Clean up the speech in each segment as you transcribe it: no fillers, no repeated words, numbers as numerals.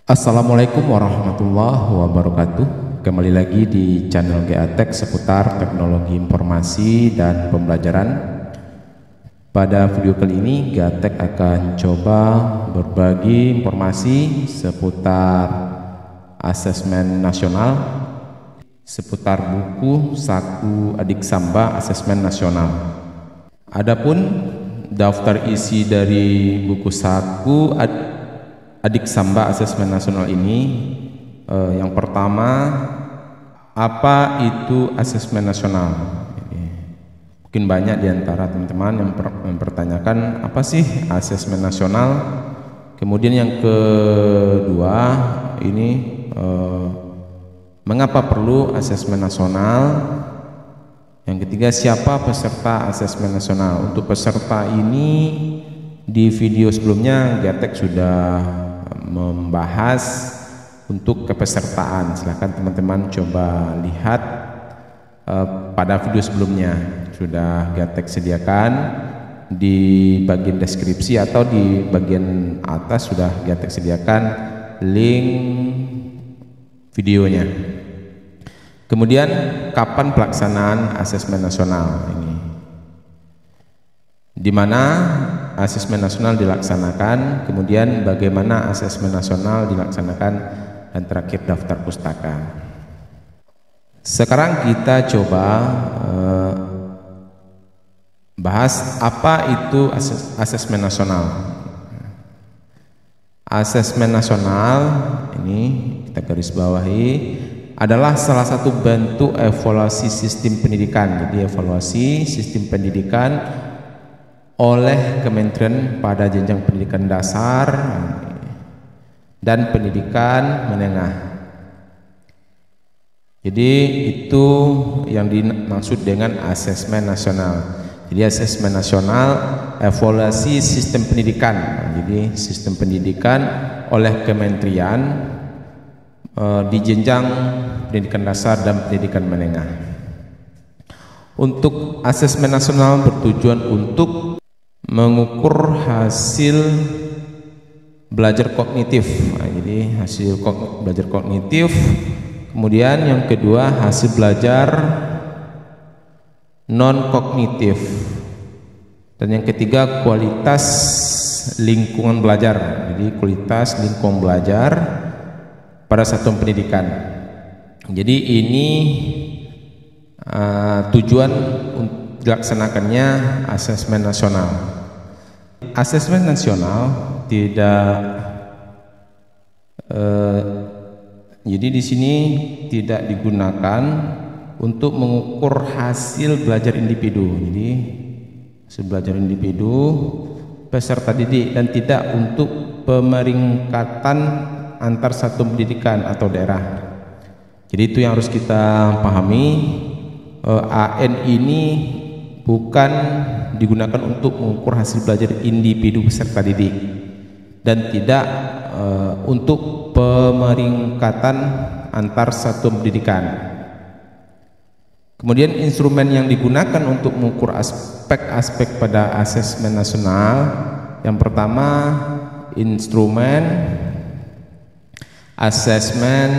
Assalamualaikum warahmatullahi wabarakatuh. Kembali lagi di channel GA Tech seputar teknologi informasi dan pembelajaran. Pada video kali ini GA Tech akan coba berbagi informasi seputar asesmen nasional, seputar buku Saku Adik Samba Asesmen Nasional. Adapun daftar isi dari buku Saku Adik Samba Asesmen Nasional ini, yang pertama, apa itu asesmen nasional? Mungkin banyak di antara teman-teman yang mempertanyakan apa sih asesmen nasional. Kemudian yang kedua ini, mengapa perlu asesmen nasional? Yang ketiga, siapa peserta asesmen nasional? Untuk peserta ini di video sebelumnya GA Tech sudah membahas untuk kepesertaan. Silahkan teman-teman coba lihat pada video sebelumnya, sudah GA Tech sediakan di bagian deskripsi atau di bagian atas sudah GA Tech sediakan link videonya. Kemudian kapan pelaksanaan asesmen nasional ini? Di mana asesmen nasional dilaksanakan, kemudian bagaimana asesmen nasional dilaksanakan, dan terakhir daftar pustaka. Sekarang kita coba bahas apa itu asesmen nasional. Asesmen nasional ini kita garis bawahi adalah salah satu bentuk evaluasi sistem pendidikan. Jadi evaluasi sistem pendidikan oleh Kementerian pada jenjang pendidikan dasar dan pendidikan menengah. Jadi itu yang dimaksud dengan asesmen nasional. Jadi asesmen nasional evaluasi sistem pendidikan. Jadi sistem pendidikan oleh kementerian di jenjang pendidikan dasar dan pendidikan menengah. Untuk asesmen nasional bertujuan untuk mengukur hasil belajar kognitif. Nah, jadi hasil belajar kognitif. Kemudian yang kedua, hasil belajar non kognitif. Dan yang ketiga, kualitas lingkungan belajar. Jadi kualitas lingkungan belajar pada satuan pendidikan. Jadi ini tujuan untuk dilaksanakannya asesmen nasional. Asesmen nasional jadi di sini tidak digunakan untuk mengukur hasil belajar individu. Jadi hasil belajar individu peserta didik, dan tidak untuk pemeringkatan antar satuan pendidikan atau daerah. Jadi itu yang harus kita pahami. AN ini bukan digunakan untuk mengukur hasil belajar individu peserta didik, dan tidak untuk pemeringkatan antar satuan pendidikan. Kemudian instrumen yang digunakan untuk mengukur aspek-aspek pada asesmen nasional, yang pertama instrumen asesmen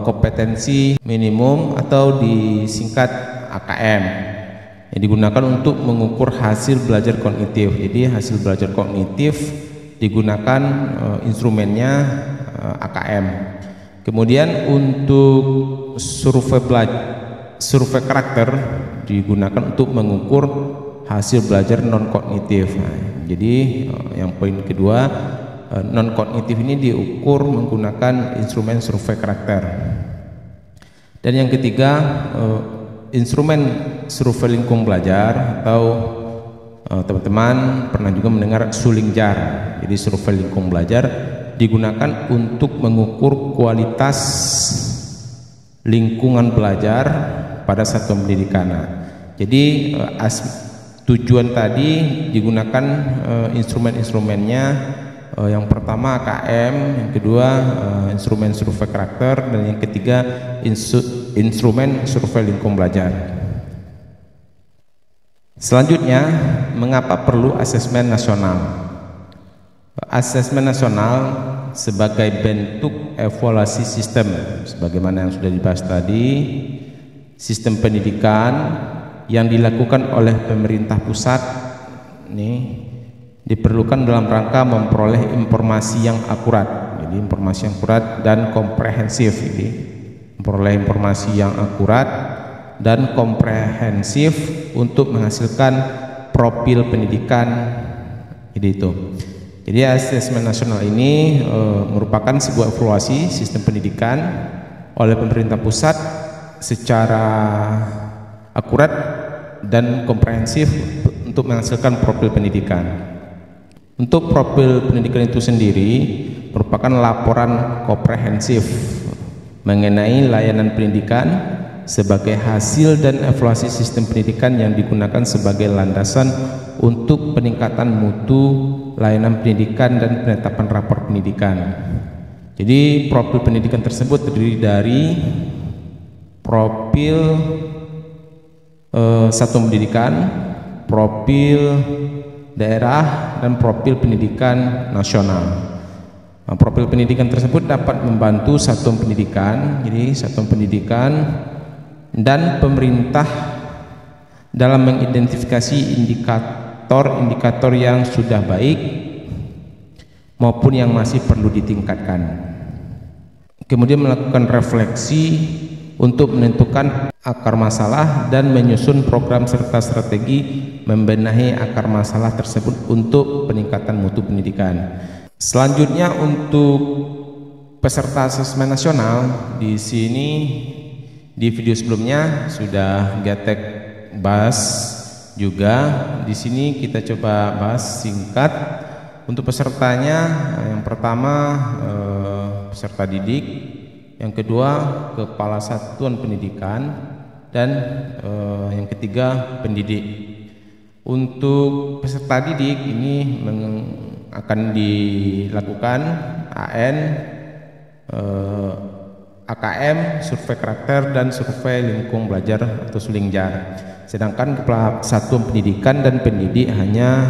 kompetensi minimum atau disingkat AKM, yang digunakan untuk mengukur hasil belajar kognitif. Jadi hasil belajar kognitif digunakan instrumennya AKM. Kemudian untuk survei karakter digunakan untuk mengukur hasil belajar non kognitif. Nah, jadi yang poin kedua, non kognitif ini diukur menggunakan instrumen survei karakter. Dan yang ketiga, instrumen survei lingkungan belajar, atau teman-teman pernah juga mendengar Sulingjar. Jadi survei lingkungan belajar digunakan untuk mengukur kualitas lingkungan belajar pada satuan pendidikan. Jadi tujuan tadi digunakan instrumen-instrumennya, yang pertama AKM, yang kedua instrumen survei karakter, dan yang ketiga instrumen survei lingkungan belajar. Selanjutnya, mengapa perlu asesmen nasional? Asesmen nasional sebagai bentuk evaluasi sistem sebagaimana yang sudah dibahas tadi. Sistem pendidikan yang dilakukan oleh pemerintah pusat ini diperlukan dalam rangka memperoleh informasi yang akurat. Jadi informasi yang akurat dan komprehensif. Jadi memperoleh informasi yang akurat dan komprehensif untuk menghasilkan profil pendidikan. Jadi asesmen nasional ini merupakan sebuah evaluasi sistem pendidikan oleh pemerintah pusat secara akurat dan komprehensif untuk menghasilkan profil pendidikan. Untuk profil pendidikan itu sendiri merupakan laporan komprehensif mengenai layanan pendidikan sebagai hasil dan evaluasi sistem pendidikan yang digunakan sebagai landasan untuk peningkatan mutu layanan pendidikan dan penetapan rapor pendidikan. Jadi profil pendidikan tersebut terdiri dari profil satuan pendidikan, profil daerah, dan profil pendidikan nasional. Nah, profil pendidikan tersebut dapat membantu satuan pendidikan, jadi satuan pendidikan dan pemerintah dalam mengidentifikasi indikator-indikator yang sudah baik maupun yang masih perlu ditingkatkan. Kemudian melakukan refleksi untuk menentukan akar masalah dan menyusun program serta strategi membenahi akar masalah tersebut untuk peningkatan mutu pendidikan. Selanjutnya untuk peserta asesmen nasional, di sini di video sebelumnya sudah Gatek bahas juga. Di sini kita coba bahas singkat untuk pesertanya. Yang pertama peserta didik, yang kedua kepala satuan pendidikan, dan yang ketiga pendidik. Untuk peserta didik ini akan dilakukan AN, AKM, survei karakter, dan survei lingkung belajar atau Sulingjar. Sedangkan kepala satuan pendidikan dan pendidik hanya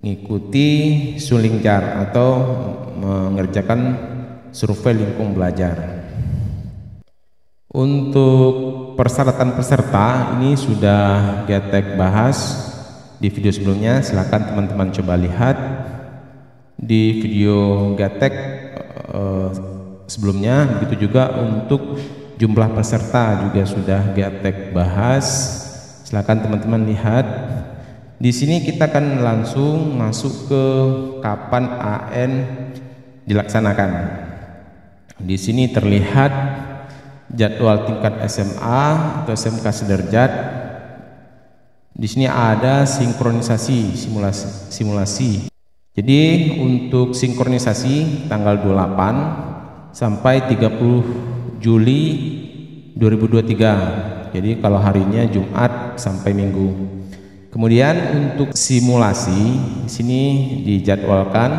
mengikuti Sulingjar atau mengerjakan survei lingkung belajar. Untuk persyaratan peserta ini sudah Gatek bahas di video sebelumnya. Silakan teman-teman coba lihat di video Gatek sebelumnya. Begitu juga untuk jumlah peserta juga sudah Gatek bahas. Silakan teman-teman lihat. Di sini kita akan langsung masuk ke kapan AN dilaksanakan. Di sini terlihat jadwal tingkat SMA atau SMK sederajat. Di sini ada sinkronisasi simulasi. Jadi untuk sinkronisasi tanggal 28 sampai 30 Juli 2023. Jadi kalau harinya Jumat sampai Minggu. Kemudian untuk simulasi di sini dijadwalkan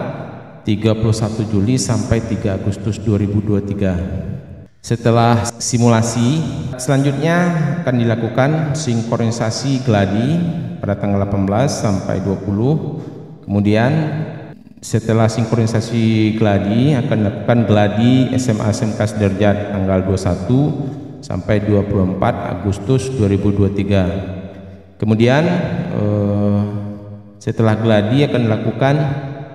31 Juli sampai 3 Agustus 2023. Setelah simulasi, selanjutnya akan dilakukan sinkronisasi gladi pada tanggal 18 sampai 20. Kemudian setelah sinkronisasi gladi akan dilakukan gladi SMA SMK sederajat tanggal 21 sampai 24 Agustus 2023. Kemudian setelah gladi akan dilakukan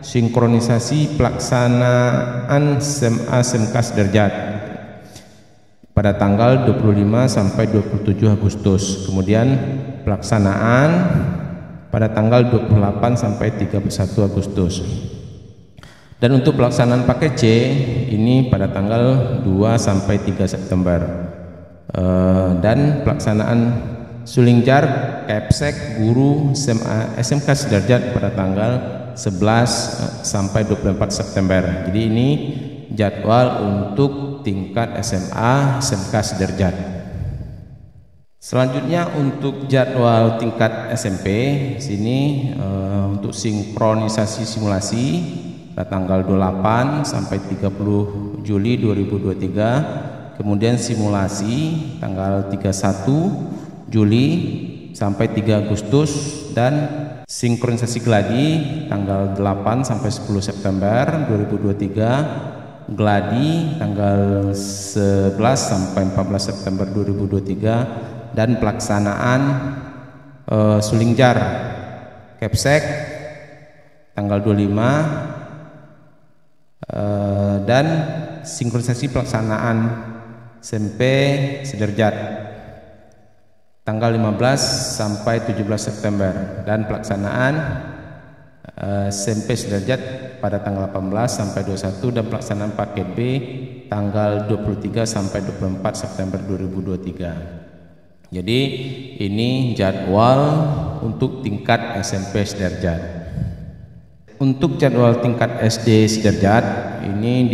sinkronisasi pelaksanaan SMA SMK sederajat pada tanggal 25 sampai 27 Agustus. Kemudian pelaksanaan pada tanggal 28 sampai 31 Agustus. Dan untuk pelaksanaan paket C ini pada tanggal 2 sampai 3 September. Dan pelaksanaan Sulingjar, Kepsek, Guru, SMA, SMK sederajat pada tanggal 11 sampai 24 September. Jadi ini jadwal untuk tingkat SMA SMK sederajat. Selanjutnya untuk jadwal tingkat SMP sini untuk sinkronisasi simulasi pada tanggal 28 sampai 30 Juli 2023. Kemudian simulasi tanggal 31 Juli sampai 3 Agustus, dan Sinkronisasi gladi tanggal 8 sampai 10 September 2023, gladi tanggal 11 sampai 14 September 2023, dan pelaksanaan Sulingjar Kepsek tanggal 25, dan sinkronisasi pelaksanaan SMP Sederajat tanggal 15 sampai 17 September, dan pelaksanaan SMP Sederajat pada tanggal 18 sampai 21, dan pelaksanaan paket B tanggal 23 sampai 24 September 2023. Jadi ini jadwal untuk tingkat SMP Sederajat. Untuk jadwal tingkat SD Sederajat ini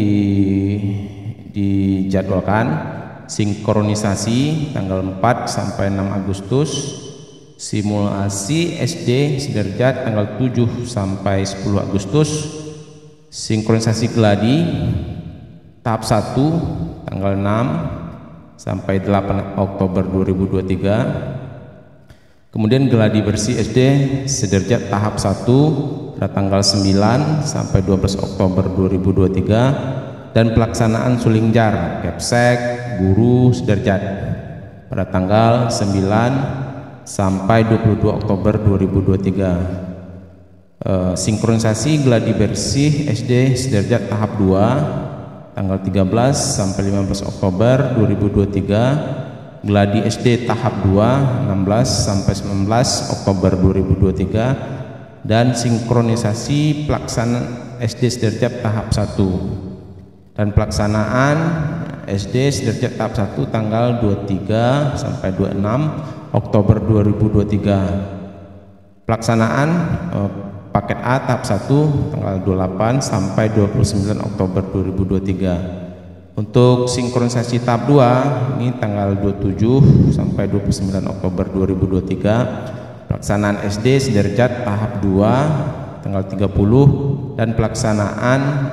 dijadwalkan sinkronisasi tanggal 4 sampai 6 Agustus, simulasi SD Sederajat tanggal 7 sampai 10 Agustus, sinkronisasi gladi tahap 1 tanggal 6 sampai 8 Oktober 2023. Kemudian gladi bersih SD Sederajat tahap 1 pada tanggal 9 sampai 12 Oktober 2023, dan pelaksanaan Sulingjar Kepsek Guru Sederajat pada tanggal 9 sampai 22 Oktober 2023. Sinkronisasi gladi bersih SD Sederajat tahap 2 tanggal 13 sampai 15 Oktober 2023, gladi SD tahap 2 16 sampai 19 Oktober 2023, dan sinkronisasi pelaksanaan SD Sederajat tahap 1 dan pelaksanaan SD Sederajat tahap 1 tanggal 23 sampai 26 Oktober 2023. Pelaksanaan paket A tahap 1 tanggal 28 sampai 29 Oktober 2023. Untuk sinkronisasi tahap 2 ini tanggal 27 sampai 29 Oktober 2023. Pelaksanaan SD Sederajat tahap 2 tanggal 30, dan pelaksanaan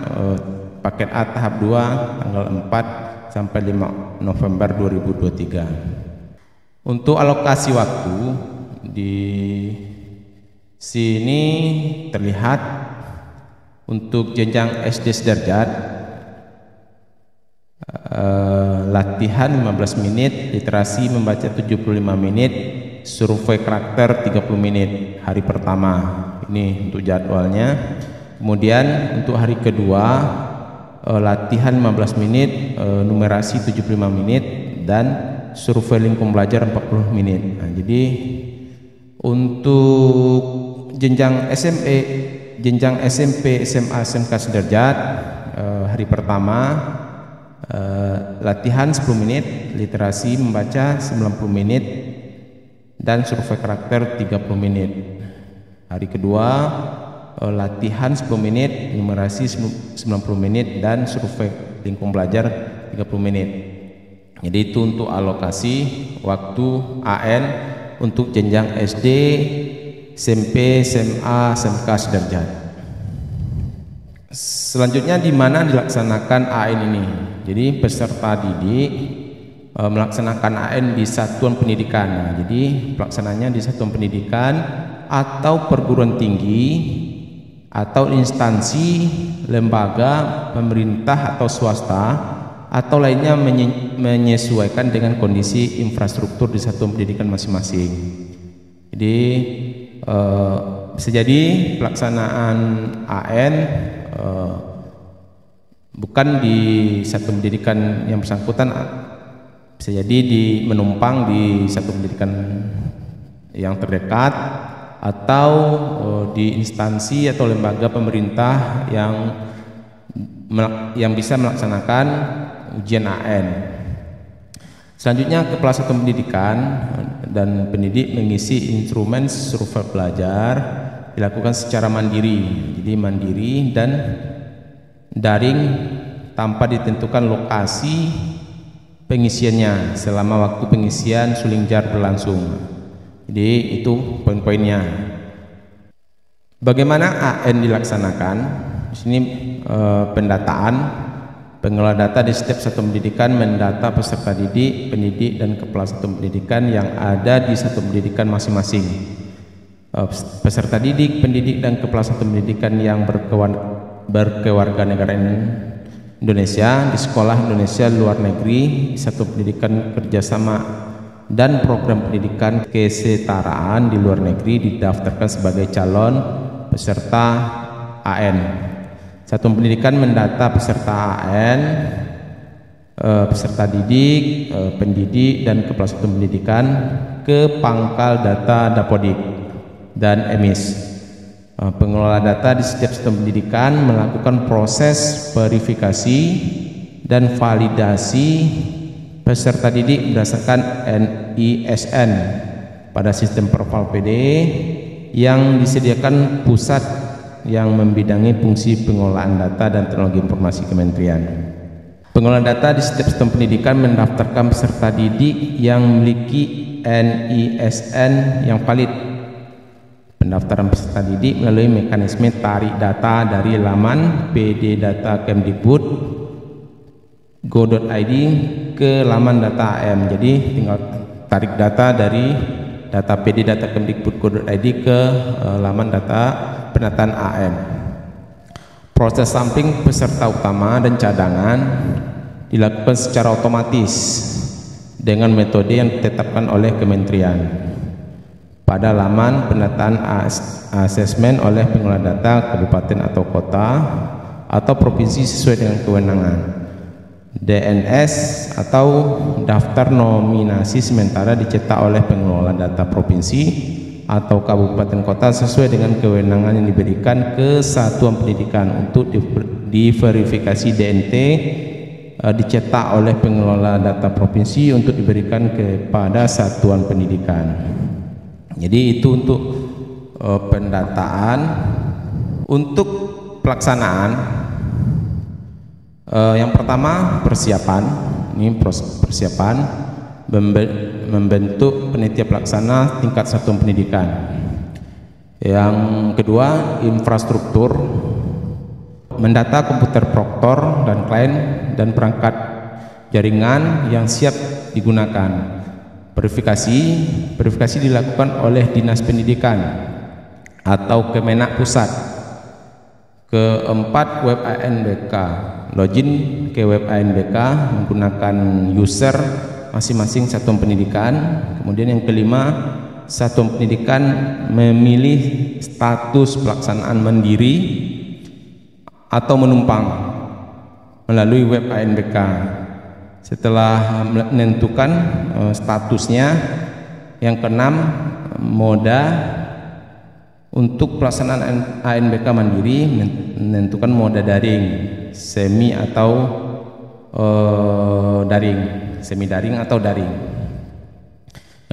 paket A tahap 2 tanggal 4 sampai 5 November 2023. Untuk alokasi waktu di sini terlihat untuk jenjang SD Sederajat latihan 15 menit, literasi membaca 75 menit, survei karakter 30 menit hari pertama. Ini untuk jadwalnya. Kemudian untuk hari kedua latihan 15 menit, numerasi 75 menit, dan survei lingkup belajar 40 menit. Nah, jadi untuk jenjang SMP, SMA, SMK Sederajat hari pertama latihan 10 menit, literasi membaca 90 menit, dan survei karakter 30 menit. Hari kedua latihan 10 menit, numerasi 90 menit, dan survei lingkup belajar 30 menit. Jadi itu untuk alokasi waktu AN untuk jenjang SD, SMP, SMA, SMK Sederajat. Selanjutnya di mana dilaksanakan AN ini? Jadi peserta didik melaksanakan AN di satuan pendidikan. Nah, jadi pelaksananya di satuan pendidikan atau perguruan tinggi atau instansi, lembaga, pemerintah atau swasta, atau lainnya menyesuaikan dengan kondisi infrastruktur di satuan pendidikan masing-masing. Jadi bisa jadi pelaksanaan AN bukan di satuan pendidikan yang bersangkutan, bisa jadi menumpang di satuan pendidikan yang terdekat, atau di instansi atau lembaga pemerintah yang bisa melaksanakan ujian AN. Selanjutnya, kepala satuan pendidikan dan pendidik mengisi instrumen survei belajar dilakukan secara mandiri. Jadi mandiri dan daring tanpa ditentukan lokasi pengisiannya selama waktu pengisian Sulingjar berlangsung. Jadi itu poin-poinnya. Bagaimana AN dilaksanakan? Di sini pendataan, pengelola data di setiap satuan pendidikan mendata peserta didik, pendidik, dan kepala satuan pendidikan yang ada di satuan pendidikan masing-masing. peserta didik, pendidik dan kepala satuan pendidikan yang berkewarganegaraan Indonesia di sekolah Indonesia luar negeri, satuan pendidikan kerjasama dan program pendidikan kesetaraan di luar negeri didaftarkan sebagai calon peserta AN. Satuan pendidikan mendata peserta AN, peserta didik, pendidik dan kepala satuan pendidikan ke pangkal data Dapodik dan EMIS. Pengelola data di setiap sistem pendidikan melakukan proses verifikasi dan validasi peserta didik berdasarkan NISN pada sistem Perval PD yang disediakan pusat yang membidangi fungsi pengelolaan data dan teknologi informasi Kementerian. Pengelola data di setiap sistem pendidikan mendaftarkan peserta didik yang memiliki NISN yang valid. Pendaftaran peserta didik melalui mekanisme tarik data dari laman pd-data-kemdikbud.go.id ke laman data AM. Jadi tinggal tarik data dari data pd-data-kemdikbud.go.id ke laman data pendataan AM. Proses sampling peserta utama dan cadangan dilakukan secara otomatis dengan metode yang ditetapkan oleh Kementerian pada laman pendataan asesmen oleh pengelola data kabupaten atau kota atau provinsi sesuai dengan kewenangan. DNS atau daftar nominasi sementara dicetak oleh pengelola data provinsi atau kabupaten kota sesuai dengan kewenangan yang diberikan ke satuan pendidikan. Untuk diverifikasi DNT dicetak oleh pengelola data provinsi untuk diberikan kepada satuan pendidikan. Jadi itu untuk pendataan. Untuk pelaksanaan, yang pertama persiapan. Ini persiapan membentuk panitia pelaksana tingkat satuan pendidikan. Yang kedua, infrastruktur, mendata komputer proktor dan klien dan perangkat jaringan yang siap digunakan. Verifikasi dilakukan oleh Dinas Pendidikan atau Kemenak Pusat. Keempat, web ANBK, login ke web ANBK menggunakan user masing-masing satuan pendidikan. Kemudian yang kelima, satuan pendidikan memilih status pelaksanaan mandiri atau menumpang melalui web ANBK. Setelah menentukan statusnya, yang keenam, moda untuk pelaksanaan ANBK mandiri menentukan moda daring, semi atau daring, semi daring atau daring.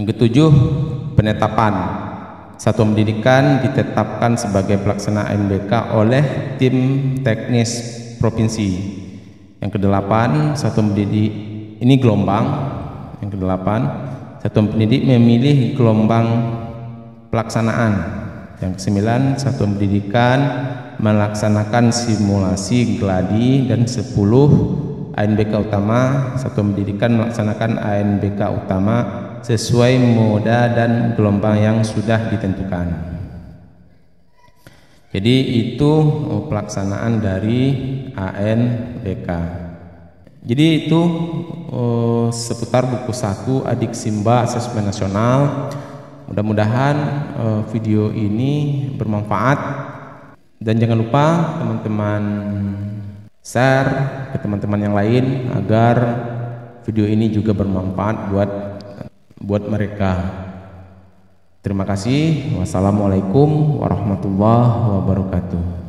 Yang ketujuh, penetapan. Satuan pendidikan ditetapkan sebagai pelaksana ANBK oleh tim teknis provinsi. Yang kedelapan, satuan pendidik ini gelombang. Yang kedelapan, satuan pendidik memilih gelombang pelaksanaan. Yang kesembilan, satuan pendidikan melaksanakan simulasi gladi. Dan 10, ANBK utama. Satuan pendidikan melaksanakan ANBK utama sesuai moda dan gelombang yang sudah ditentukan. Jadi itu pelaksanaan dari ANBK. Jadi itu seputar buku 1 Adik Simba Asesmen Nasional. Mudah-mudahan video ini bermanfaat, dan jangan lupa teman-teman share ke teman-teman yang lain agar video ini juga bermanfaat buat mereka. Terima kasih. Wassalamualaikum warahmatullahi wabarakatuh.